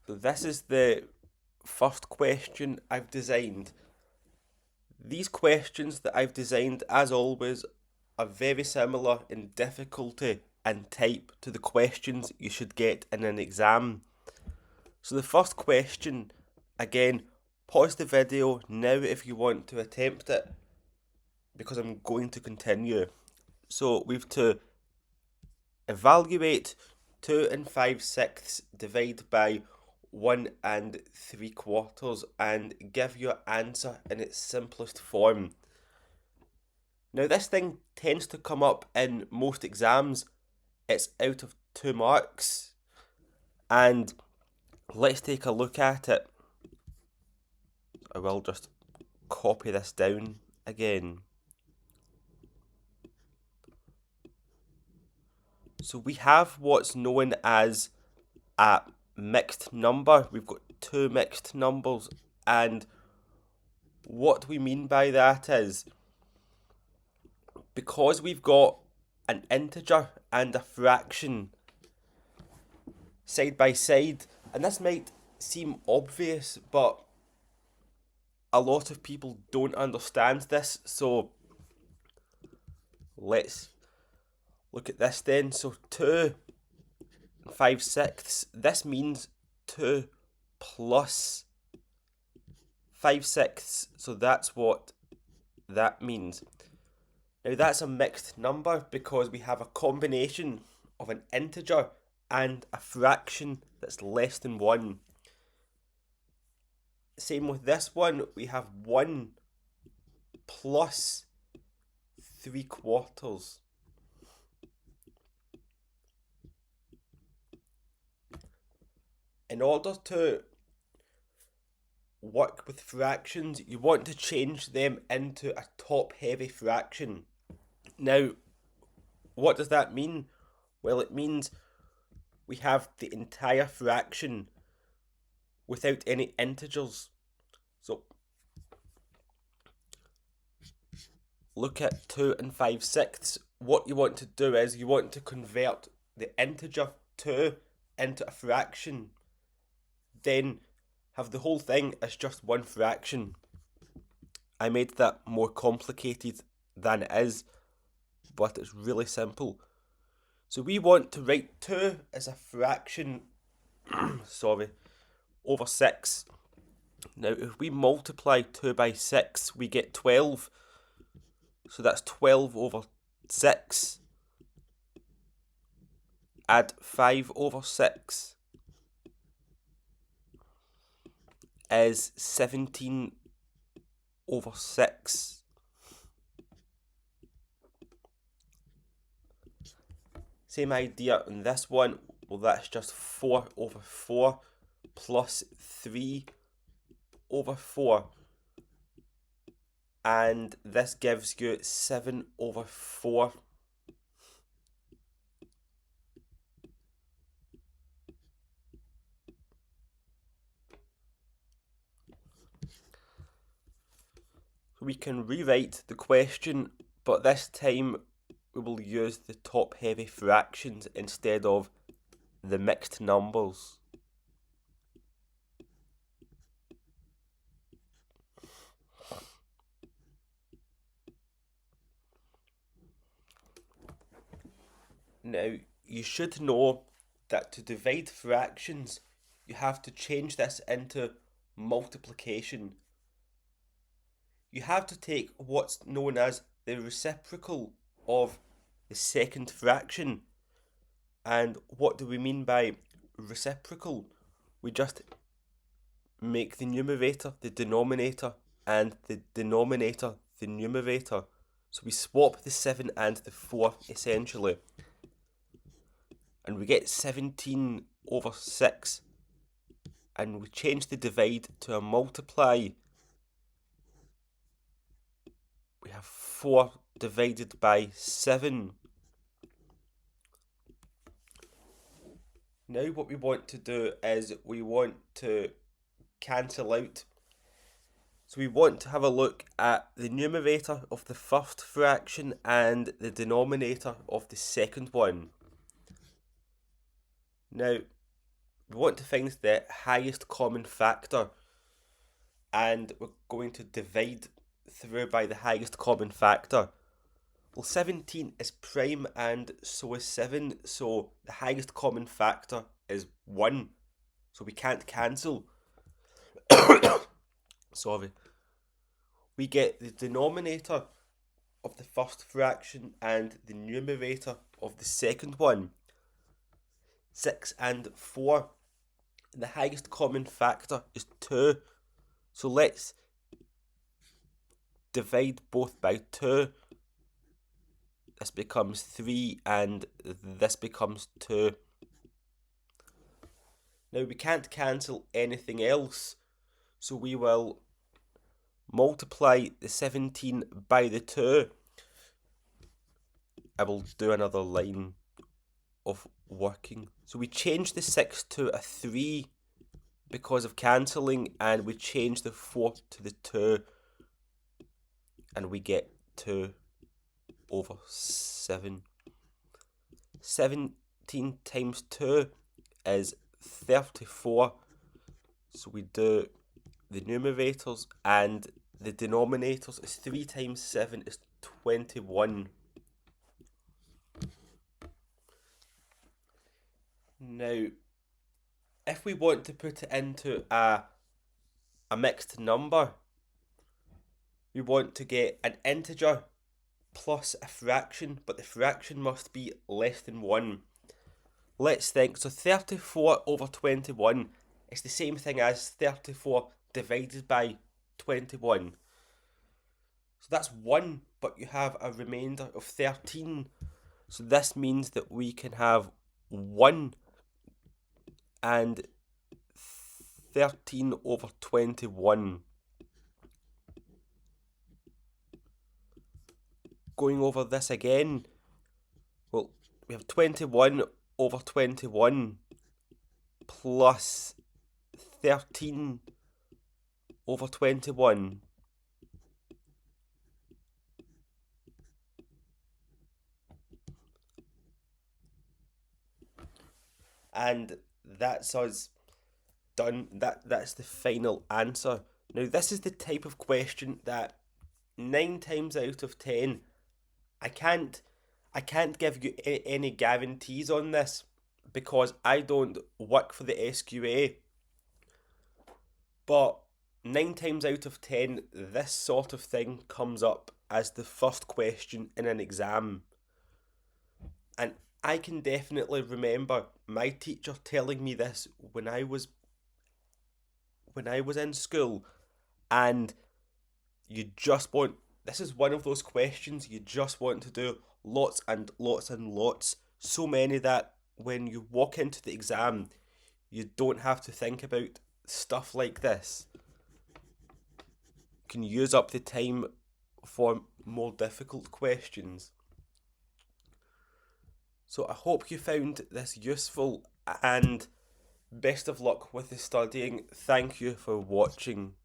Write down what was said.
This is the first question I've designed. These questions that I've designed, as always, are very similar in difficulty and type to the questions you should get in an exam. So the first question, again, pause the video now if you want to attempt it, because I'm going to continue. So we've to evaluate 2 and 5/6 divide by 1 and 3/4 and give your answer in its simplest form. Now this thing tends to come up in most exams. It's out of 2 marks, and let's take a look at it. I will just copy this down again. So we have what's known as a mixed number. We've got 2 mixed numbers, and what we mean by that is because we've got an integer and a fraction side by side, and this might seem obvious, but a lot of people don't understand this, so let's look at this then. So 2 and 5/6, this means 2 plus 5/6, so that's what that means. Now that's a mixed number because we have a combination of an integer and a fraction that's less than 1. Same with this one, we have 1 plus 3/4. In order to work with fractions, you want to change them into a top-heavy fraction. Now, what does that mean? Well, it means we have the entire fraction without any integers. So, look at 2 and 5/6. What you want to do is you want to convert the integer 2 into a fraction. Then have the whole thing as just one fraction. I made that more complicated than it is, but it's really simple. So we want to write 2 as a fraction over 6. Now if we multiply 2 by 6, we get 12. So that's 12 over 6. Add 5 over 6 is 17 over 6. Same idea on this one. Well, that's just 4 over 4 plus 3 over 4. And this gives you 7 over 4. We can rewrite the question, but this time we will use the top-heavy fractions instead of the mixed numbers. Now, you should know that to divide fractions, you have to change this into multiplication. You have to take what's known as the reciprocal of the second fraction. And what do we mean by reciprocal? We just make the numerator the denominator and the denominator the numerator. So we swap the 7 and the 4 essentially. And we get 17 over 6. And we change the divide to a multiply. We have 4 divided by 7. Now what we want to do is we want to cancel out. So we want to have a look at the numerator of the first fraction and the denominator of the second one. Now, we want to find the highest common factor, and we're going to divide through by the highest common factor. Well, 17 is prime and so is 7, so the highest common factor is 1, so we can't cancel. Sorry. We get the denominator of the first fraction and the numerator of the second one. 6 and 4. The highest common factor is 2, so let's divide both by 2. This becomes 3 and this becomes 2. Now we can't cancel anything else, so we will multiply the 17 by the 2. I will do another line of working. So we change the 6 to a 3 because of cancelling, and we change the 4 to the 2, and we get 2 over 7. 17 times 2 is 34, so we do the numerators, and the denominators is 3 times 7 is 21. Now, if we want to put it into a mixed number, we want to get an integer plus a fraction, but the fraction must be less than 1. Let's think. So 34 over 21 is the same thing as 34 divided by 21. So that's 1, but you have a remainder of 13. So this means that we can have 1 and 13 over 21. Going over this again, well, we have 21 over 21 plus 13 over 21. And that's us done. That's the final answer. Now this is the type of question that 9 times out of 10 I can't give you any guarantees on this because I don't work for the SQA. But 9 times out of 10 this sort of thing comes up as the first question in an exam. And I can definitely remember my teacher telling me this when I was in school, and this is one of those questions you just want to do lots and lots and lots, so many that when you walk into the exam you don't have to think about stuff like this. You can use up the time for more difficult questions. So I hope you found this useful, and best of luck with the studying. Thank you for watching.